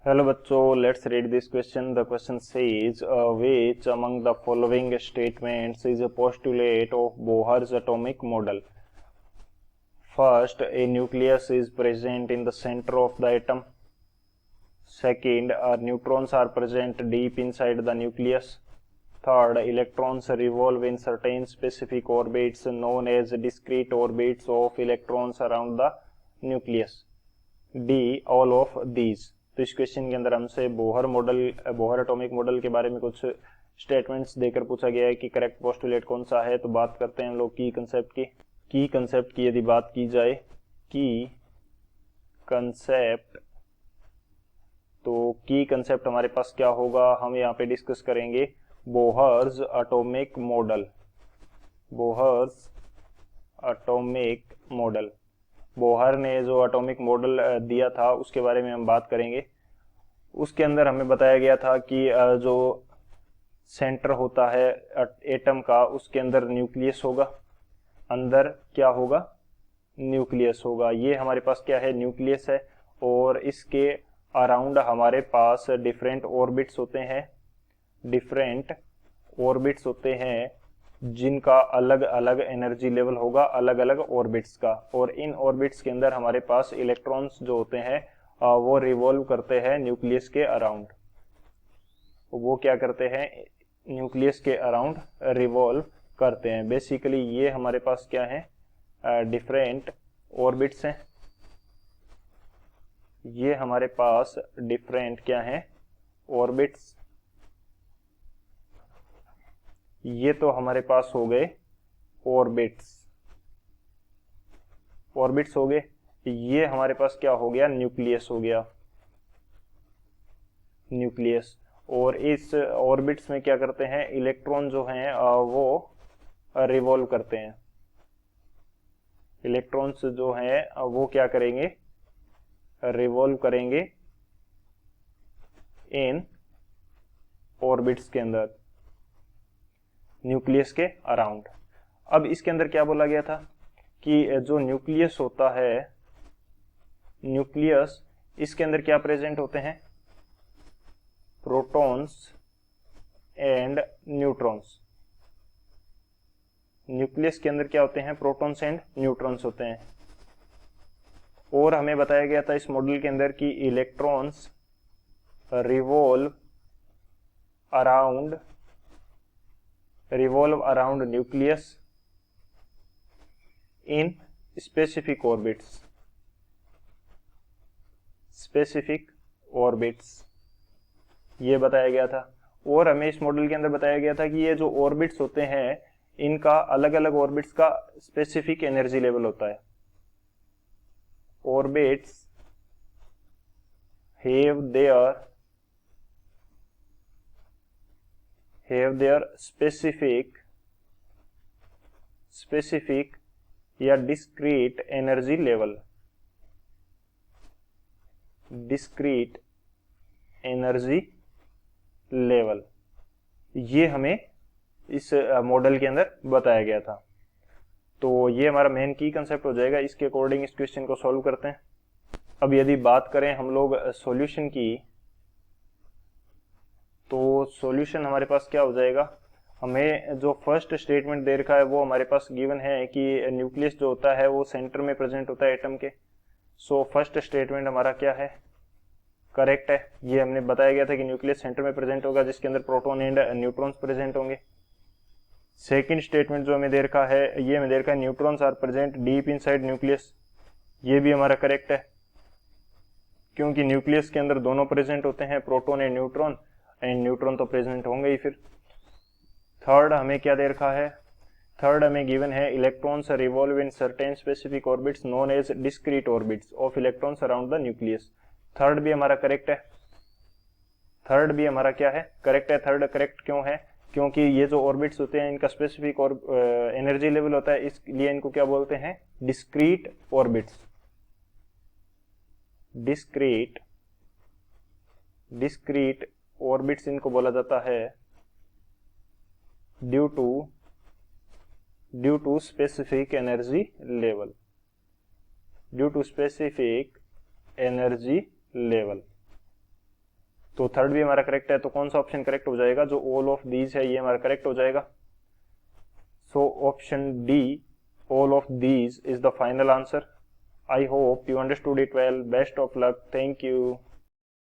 Hello बच्चों, let's read this question. The question says which among the following statements is a postulate of Bohr's atomic model? First, a nucleus is present in the center of the atom. Second, neutrons are present deep inside the nucleus. Third, electrons revolve in certain specific orbits known as discrete orbits of electrons around the nucleus. D, all of these. तो इस question के अंदर हमसे Bohr atomic model के बारे में कुछ statements देकर पूछा गया है कि करेक्ट पोस्टुलेट कौन सा है. तो बात करते हैं हम लोग की कंसेप्ट की यदि बात की जाए की कंसेप्ट, तो की कंसेप्ट हमारे पास क्या होगा, हम यहाँ पे डिस्कस करेंगे बोहर्स एटॉमिक मॉडल. बोहर ने जो एटॉमिक मॉडल दिया था उसके बारे में हम बात करेंगे. उसके अंदर हमें बताया गया था कि जो सेंटर होता है एटम का उसके अंदर न्यूक्लियस होगा. अंदर क्या होगा? न्यूक्लियस होगा. ये हमारे पास क्या है? न्यूक्लियस है. और इसके अराउंड हमारे पास डिफरेंट ऑर्बिट्स होते हैं जिनका अलग अलग एनर्जी लेवल होगा, अलग अलग ऑर्बिट्स का. और इन ऑर्बिट्स के अंदर हमारे पास इलेक्ट्रॉन्स जो होते हैं वो रिवॉल्व करते हैं न्यूक्लियस के अराउंड. वो क्या करते हैं? न्यूक्लियस के अराउंड रिवॉल्व करते हैं. बेसिकली ये हमारे पास क्या है? डिफरेंट ऑर्बिट्स हैं. ये हमारे पास डिफरेंट क्या है? ऑर्बिट्स. ये तो हमारे पास हो गए ऑर्बिट्स हो गए. ये हमारे पास क्या हो गया? न्यूक्लियस हो गया. और इस ऑर्बिट्स में क्या करते हैं? इलेक्ट्रॉन जो हैं वो रिवॉल्व करते हैं. इलेक्ट्रॉन्स जो हैं वो क्या करेंगे? रिवॉल्व करेंगे इन ऑर्बिट्स के अंदर, न्यूक्लियस के अराउंड. अब इसके अंदर क्या बोला गया था कि जो न्यूक्लियस होता है, न्यूक्लियस इसके अंदर क्या प्रेजेंट होते हैं? Protons and neutrons. न्यूक्लियस के अंदर क्या होते हैं? प्रोटॉन्स एंड न्यूट्रॉन्स होते हैं. और हमें बताया गया था इस मॉडल के अंदर कि electrons revolve around nucleus in specific orbits. ये बताया गया था. और हमें इस मॉडल के अंदर बताया गया था कि ये जो ऑर्बिट्स होते हैं इनका अलग अलग ऑर्बिट्स का स्पेसिफिक एनर्जी लेवल होता है. ऑर्बिट्स हैव देयर स्पेसिफिक या डिस्क्रीट एनर्जी लेवल. ये हमें इस मॉडल के अंदर बताया गया था. तो ये हमारा मेन की कंसेप्ट हो जाएगा. इसके अकॉर्डिंग इस क्वेश्चन को सॉल्व करते हैं. अब यदि बात करें हम लोग सॉल्यूशन की, तो सॉल्यूशन हमारे पास क्या हो जाएगा? हमें जो फर्स्ट स्टेटमेंट दे रखा है वो हमारे पास गिवन है कि न्यूक्लियस जो होता है वो सेंटर में प्रेजेंट होता है एटम के. सो फर्स्ट स्टेटमेंट हमारा क्या है? करेक्ट है. ये हमने बताया गया था कि न्यूक्लियस सेंटर में प्रेजेंट होगा जिसके अंदर प्रोटॉन एंड न्यूट्रॉन्स प्रेजेंट होंगे. सेकंड स्टेटमेंट जो हमें दे रखा है, ये हमें दे रखा है neutrons are present deep inside nucleus. ये भी हमारा करेक्ट है क्योंकि न्यूक्लियस के अंदर दोनों प्रेजेंट होते हैं, प्रोटॉन एंड न्यूट्रॉन तो प्रेजेंट होंगे ही. फिर थर्ड हमें क्या दे रखा है? थर्ड हमें गिवन है electrons revolve in certain specific orbits known as discrete orbits of electrons around the nucleus. Third भी हमारा करेक्ट है. थर्ड भी हमारा क्या है? करेक्ट है. थर्ड करेक्ट क्यों है? क्योंकि ये जो ऑर्बिट्स होते हैं इनका स्पेसिफिक और एनर्जी लेवल होता है, इसलिए इनको क्या बोलते हैं? Discrete orbits. डिस्क्रीट ऑर्बिट्स इनको बोला जाता है due to specific energy level. तो थर्ड भी हमारा करेक्ट है, तो कौन सा ऑप्शन करेक्ट हो जाएगा, जो ऑल ऑफ दीज है ये हमारा करेक्ट हो जाएगा। So option D, all of these is the final answer. I hope you understood it well. Best of luck. Thank you.